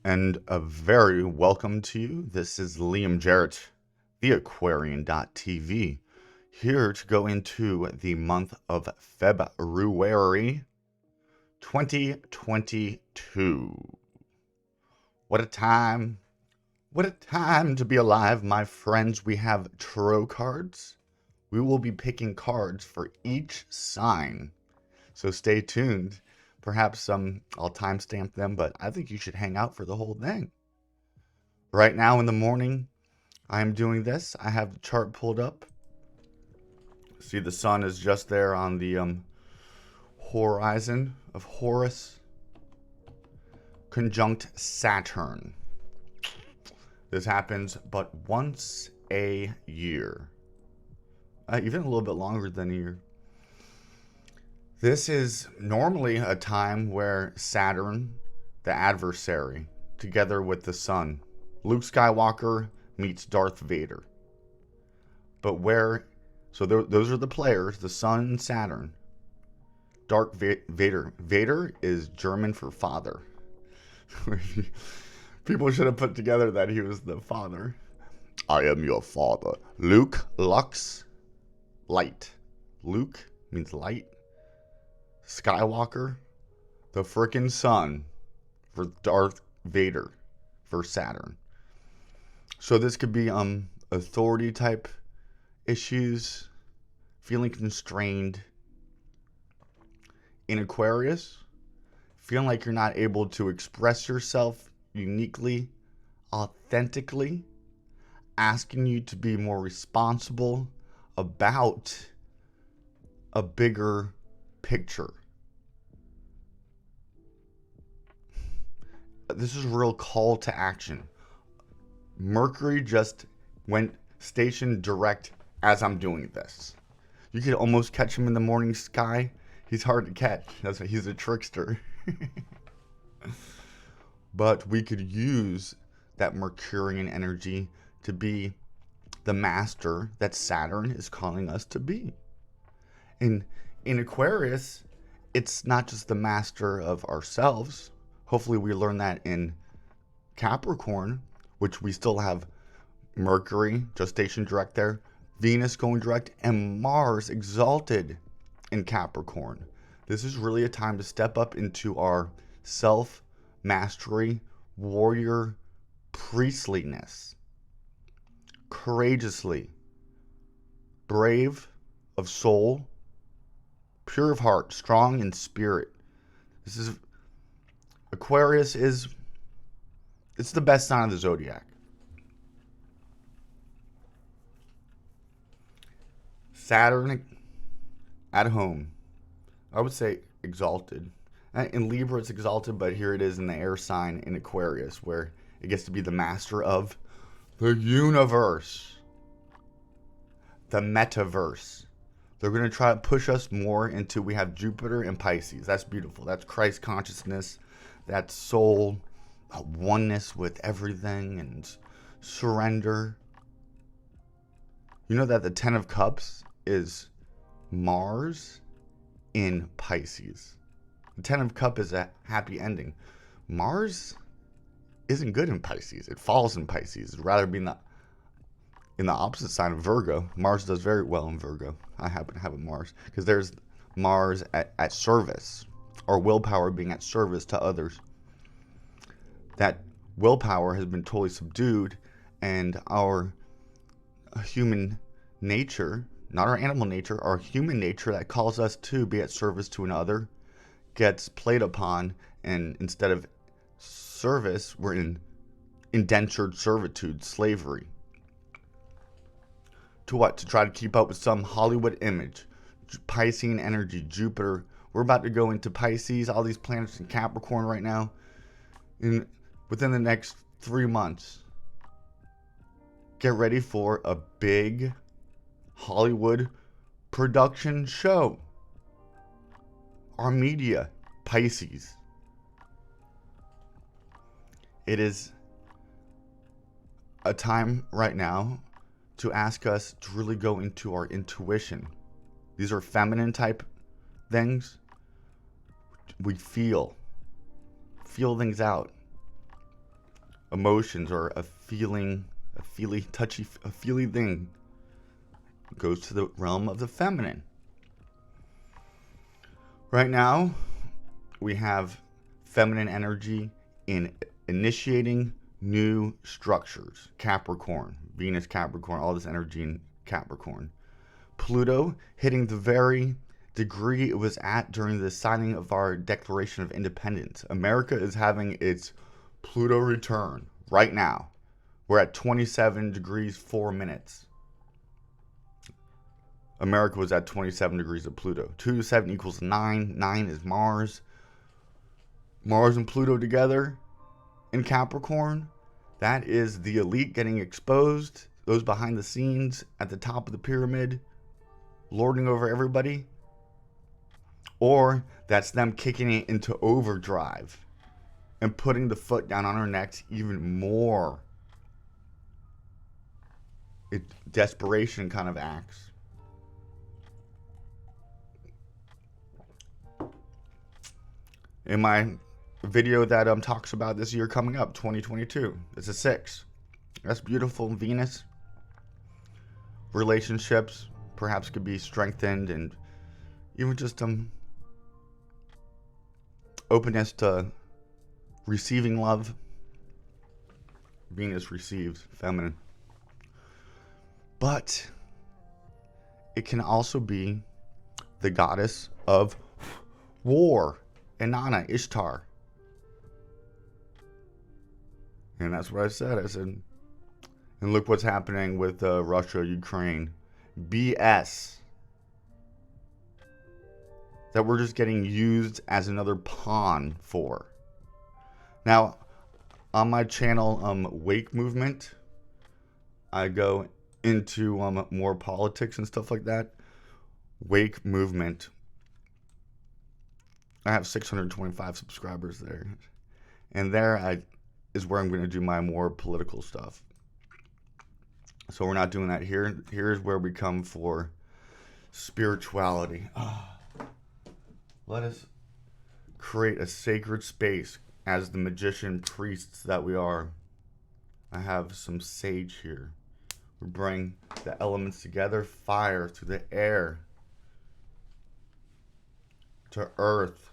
and a very welcome to you. This is Liam Jarrett, the Aquarian.tv, here to go into the month of February 2022. What a time! What a time to be alive, my friends. We have tarot cards. We will be picking cards for each sign, so stay tuned. Perhaps I'll timestamp them, but I think you should hang out for the whole thing. Right now in the morning, I'm doing this. I have the chart pulled up. See, the sun is just there on the horizon of Horus, conjunct Saturn. This happens but once a year, even a little bit longer than a year. This is normally a time where Saturn, the adversary, together with the sun, Luke Skywalker meets Darth Vader. But those are the players, the sun and Saturn. Vader. Vader is German for father. People should have put together that he was the father. I am your father. Luke, Lux, light. Luke means light. Skywalker, the frickin' sun for Darth Vader for Saturn. So this could be authority type issues, feeling constrained. In Aquarius, feeling like you're not able to express yourself uniquely, authentically, asking you to be more responsible about a bigger picture. This is a real call to action. Mercury just went station direct as I'm doing this. You could almost catch him in the morning sky. He's hard to catch. That's why he's a trickster. But we could use that Mercurian energy to be the master that Saturn is calling us to be. In Aquarius, it's not just the master of ourselves. Hopefully we learn that in Capricorn, which we still have Mercury just stationed direct there, Venus going direct, and Mars exalted in Capricorn. This is really a time to step up into our self-mastery, warrior priestliness. Courageously, brave of soul, pure of heart, strong in spirit. Aquarius it's the best sign of the zodiac. Saturn at home, I would say exalted. In Libra it's exalted, but here it is in the air sign in Aquarius, where it gets to be the master of the universe, the metaverse. They're going to try to push us more into, we have Jupiter and Pisces. That's beautiful. That's Christ consciousness. That's soul, oneness with everything, and surrender. You know that the Ten of Cups is Mars in Pisces. The Ten of Cups is a happy ending. Mars isn't good in Pisces. It falls in Pisces. It'd rather be in the opposite sign of Virgo. Mars does very well in Virgo. I happen to have a Mars, because there's Mars at service, or willpower being at service to others. That willpower has been totally subdued, and our human nature, not our animal nature, our human nature that calls us to be at service to another, gets played upon, and instead of service, we're in indentured servitude, slavery. To what? To try to keep up with some Hollywood image. Piscean energy, Jupiter. We're about to go into Pisces, all these planets in Capricorn right now. Within the next 3 months. Get ready for a big Hollywood production show. Our media, Pisces. It is a time right now to ask us to really go into our intuition. These are feminine type things. We feel things out. emotions or a feeling, a feely thing goes to the realm of the feminine. Right now, we have feminine energy in initiating new structures. Capricorn, Venus, Capricorn, all this energy in Capricorn. Pluto hitting the very degree it was at during the signing of our Declaration of Independence. America is having its Pluto return right now. We're at 27 degrees 4 minutes. America was at 27 degrees of Pluto. 2 to 7 equals 9. 9 is Mars. Mars and Pluto together in Capricorn. That is the elite getting exposed. Those behind the scenes at the top of the pyramid, lording over everybody. Or that's them kicking it into overdrive and putting the foot down on our necks even more. It desperation kind of acts. In my video that talks about this year coming up, 2022, it's a 6. That's beautiful. Venus. Relationships perhaps could be strengthened, and even just openness to receiving love. Venus receives, feminine. But it can also be the goddess of war, Inanna, Ishtar. And that's what I said. I said, and look what's happening with Russia, Ukraine. BS. That we're just getting used as another pawn for. Now, on my channel, Wake Movement, I go into more politics and stuff like that. Wake Movement. I have 625 subscribers there. And there is where I'm going to do my more political stuff. So we're not doing that here. Here's where we come for spirituality. Let us create a sacred space as the magician priests that we are. I have some sage here. We bring the elements together. Fire to the air, to earth.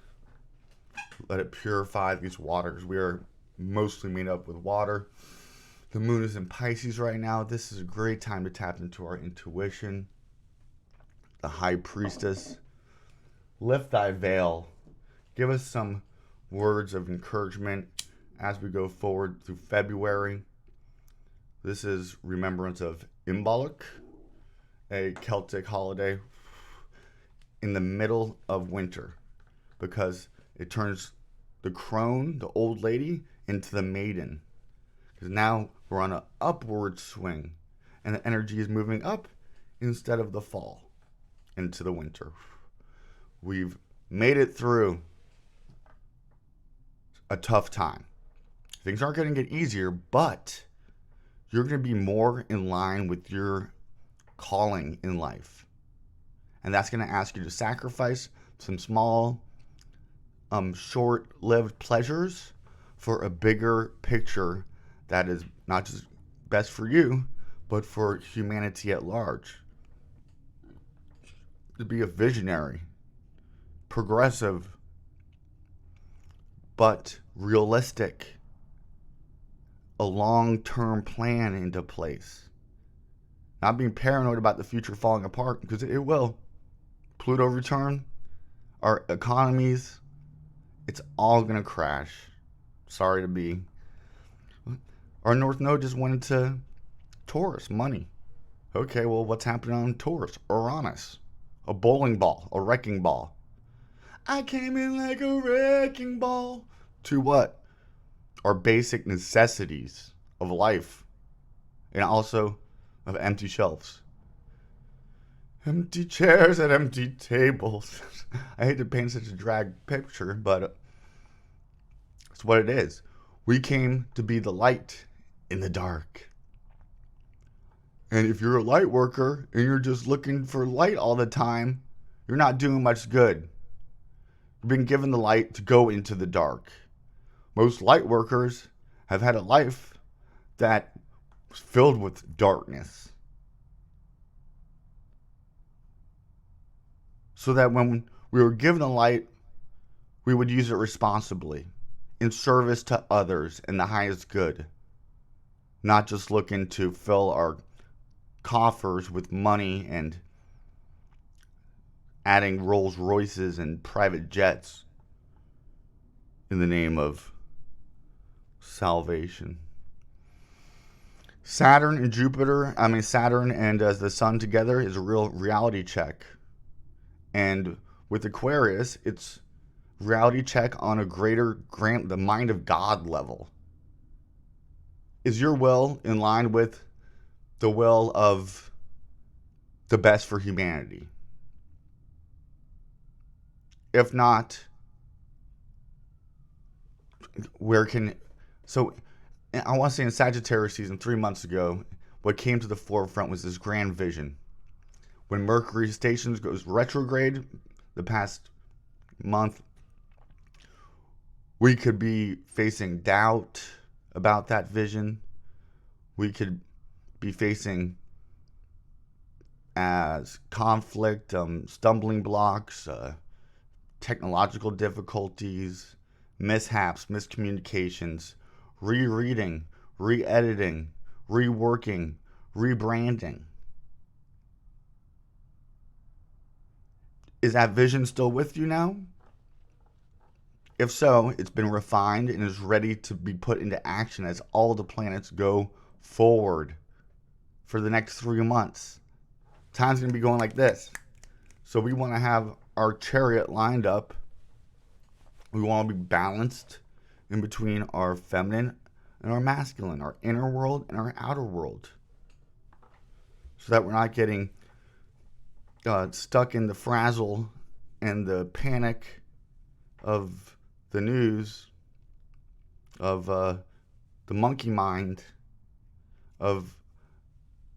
Let it purify these waters. We are mostly made up with water. The moon is in Pisces right now. This is a great time to tap into our intuition. The high priestess. Lift thy veil. Give us some words of encouragement as we go forward through February. This is remembrance of Imbolc, a Celtic holiday in the middle of winter, because it turns the crone, the old lady, into the maiden. Because now we're on an upward swing, and the energy is moving up instead of the fall into the winter. We've made it through a tough time. Things aren't going to get easier, but you're going to be more in line with your calling in life. And that's going to ask you to sacrifice some small, short-lived pleasures for a bigger picture that is not just best for you, but for humanity at large. To be a visionary, progressive, but realistic. A long-term plan into place. Not being paranoid about the future falling apart, because it will. Pluto return, our economies, it's all going to crash. Sorry to be. Our North Node just went into Taurus, money. Okay, well, what's happening on Taurus? Uranus. A bowling ball, a wrecking ball. I came in like a wrecking ball. To what? Our basic necessities of life. And also of empty shelves. Empty chairs at empty tables. I hate to paint such a drag picture, but it's what it is. We came to be the light in the dark. And if you're a light worker and you're just looking for light all the time, you're not doing much good. You've been given the light to go into the dark. Most light workers have had a life that was filled with darkness. So that when we were given the light, we would use it responsibly, in service to others and the highest good. Not just looking to fill our coffers with money and adding Rolls Royces and private jets in the name of salvation. Saturn and the sun together is a real reality check. And with Aquarius, it's reality check on a the mind of God level. Is your will in line with the will of the best for humanity? If not, I want to say in Sagittarius season 3 months ago, what came to the forefront was this grand vision. When Mercury stations goes retrograde the past month, we could be facing doubt about that vision. We could be facing as conflict, stumbling blocks, technological difficulties, mishaps, miscommunications, rereading, re-editing, reworking, rebranding. Is that vision still with you now? If so, it's been refined and is ready to be put into action as all the planets go forward for the next 3 months. Time's going to be going like this. So we want to have our chariot lined up. We want to be balanced in between our feminine and our masculine, our inner world and our outer world. So that we're not getting stuck in the frazzle and the panic of the news, of the monkey mind, of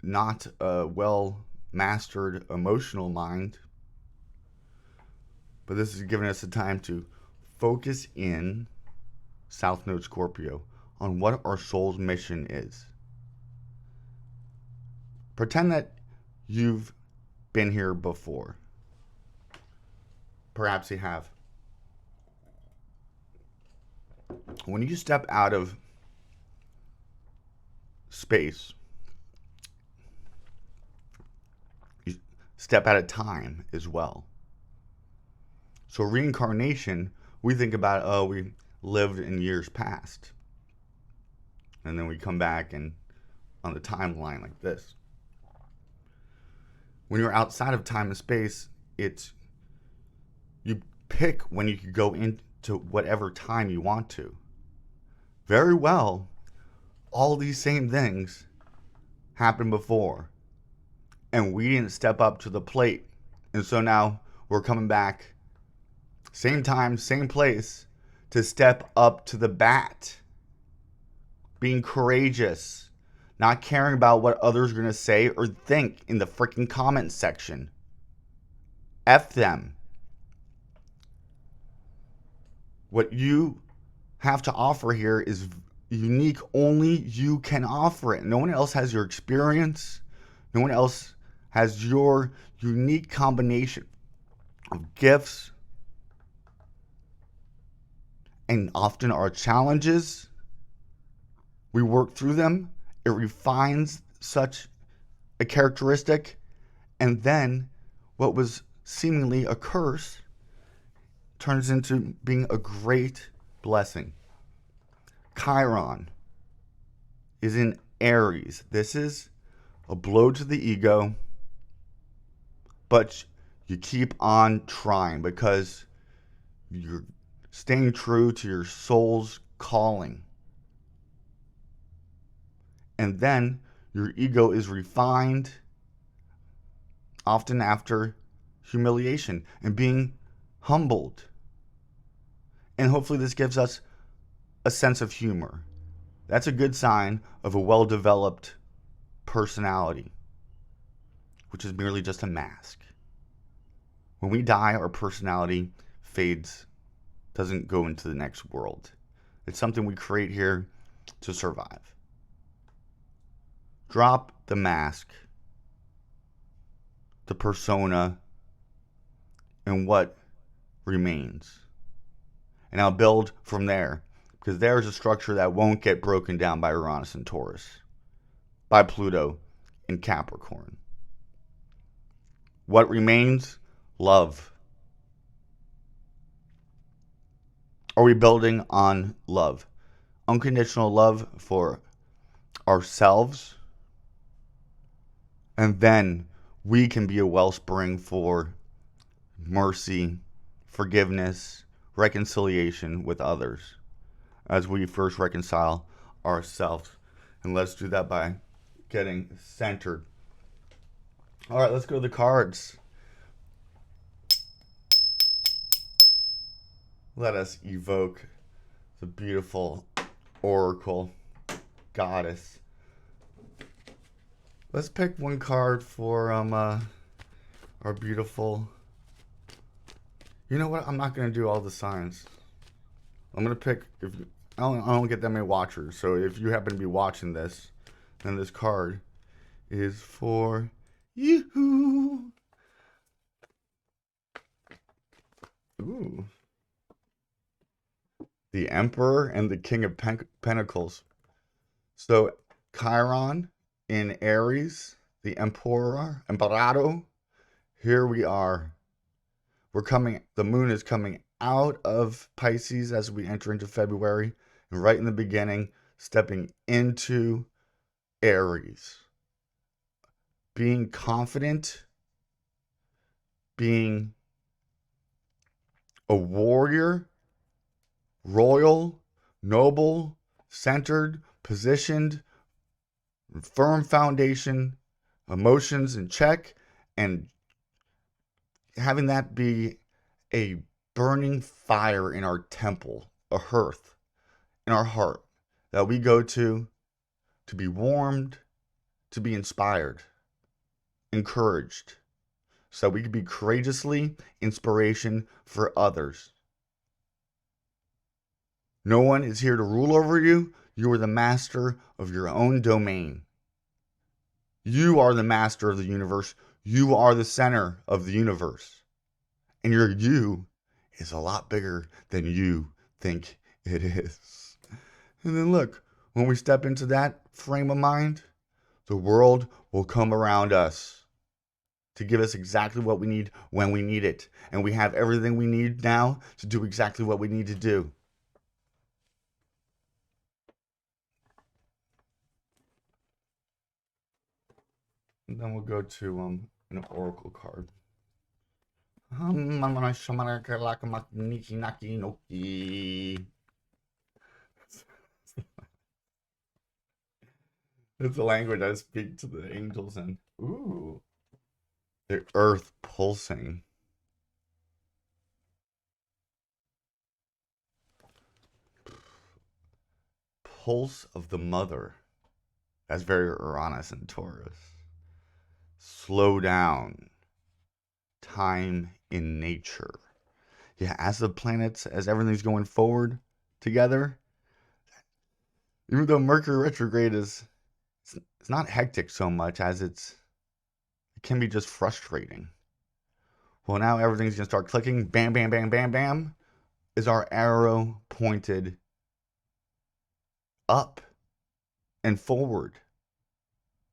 not a well-mastered emotional mind. But this is giving us the time to focus in, South Node Scorpio, on what our soul's mission is. Pretend that you've been here before. Perhaps you have. When you step out of space, you step out of time as well. So reincarnation, we think about, we lived in years past. And then we come back and on the timeline like this. When you're outside of time and space, you pick when you can go into whatever time you want to. Very well, all these same things happened before. And we didn't step up to the plate. And so now we're coming back, same time, same place, to step up to the bat. Being courageous. Not caring about what others are going to say or think in the freaking comment section. F them. What you have to offer here is unique. Only you can offer it. No one else has your experience. No one else has your unique combination of gifts. And often our challenges, we work through them. It refines such a characteristic. And then what was seemingly a curse turns into being a great blessing. Chiron is in Aries. This is a blow to the ego, but you keep on trying because you're staying true to your soul's calling. And then your ego is refined, often after humiliation and being humbled. And hopefully this gives us a sense of humor. That's a good sign of a well-developed personality, which is merely just a mask. When we die, our personality fades, doesn't go into the next world. It's something we create here to survive. Drop the mask, the persona, and what remains. And I'll build from there, because there's a structure that won't get broken down by Uranus and Taurus, by Pluto and Capricorn. What remains? Love. Are we building on love? Unconditional love for ourselves, and then we can be a wellspring for mercy, forgiveness, reconciliation with others as we first reconcile ourselves. And let's do that by getting centered. All right, let's go to the cards. Let us evoke the beautiful oracle goddess. Let's pick one card for our beautiful. You know what? I'm not gonna do all the signs. I'm gonna pick if I don't get that many watchers. So if you happen to be watching this, then this card is for you. Ooh. The Emperor and the King of Pentacles. So Chiron in Aries, the Emperado. Here we are. The moon is coming out of Pisces as we enter into February, and right in the beginning, stepping into Aries. Being confident, being a warrior, royal, noble, centered, positioned, firm foundation, emotions in check, and having that be a burning fire in our temple, a hearth in our heart that we go to be warmed, to be inspired, encouraged, so we can be courageously inspiration for others. No one is here to rule over you. You are the master of your own domain. You are the master of the universe. You are the center of the universe. And your you is a lot bigger than you think it is. And then look, when we step into that frame of mind, the world will come around us to give us exactly what we need when we need it. And we have everything we need now to do exactly what we need to do. And then we'll go to an oracle card. It's a language I speak to the angels in. Ooh. The earth pulsing. Pulse of the mother. That's very Uranus and Taurus. Slow down. Time in nature. Yeah, as the planets, as everything's going forward together, even though Mercury retrograde it's not hectic so much as it can be just frustrating. Well, now everything's going to start clicking. Bam, bam, bam, bam, bam. Is our arrow pointed up and forward?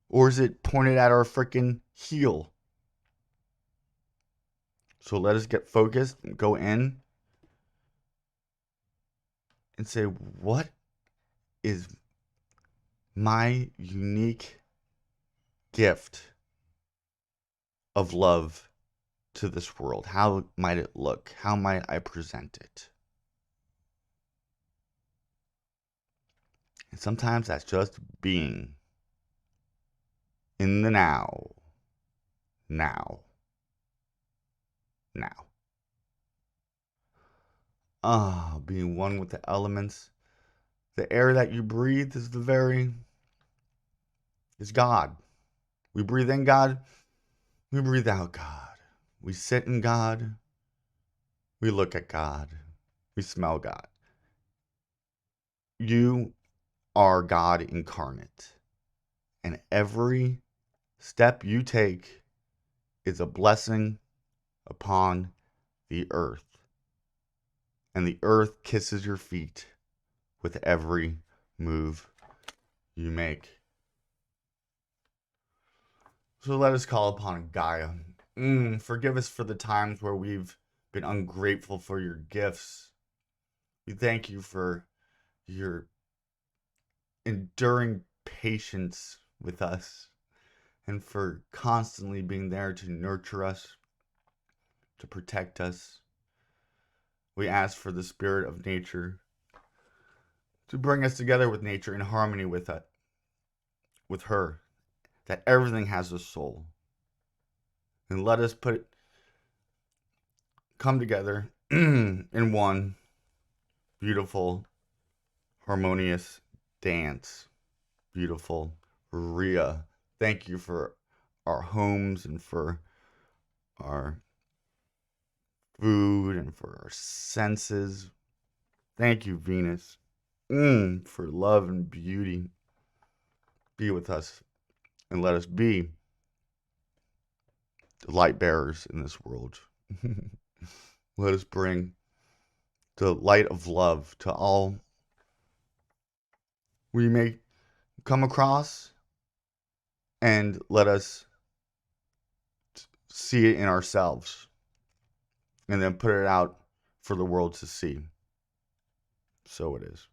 Or is it pointed at our freaking heel? So let us get focused and go in and say, what is my unique gift of love to this world? How might it look? How might I present it? And sometimes that's just being in the now. Now. Being one with the elements. The air that you breathe is God. We breathe in God. We breathe out God. We sit in God. We look at God. We smell God. You are God incarnate. And every step you take is a blessing upon the earth. And the earth kisses your feet with every move you make. So let us call upon Gaia. Forgive us for the times where we've been ungrateful for your gifts. We thank you for your enduring patience with us and for constantly being there to nurture us, to protect us. We ask for the spirit of nature to bring us together with nature in harmony with it, with her, that everything has a soul. And let us come together in one beautiful, harmonious dance. Beautiful Ria. Thank you for our homes and for our food and for our senses. Thank you, Venus, for love and beauty. Be with us and let us be the light bearers in this world. Let us bring the light of love to all we may come across, and let us see it in ourselves and then put it out for the world to see. So it is.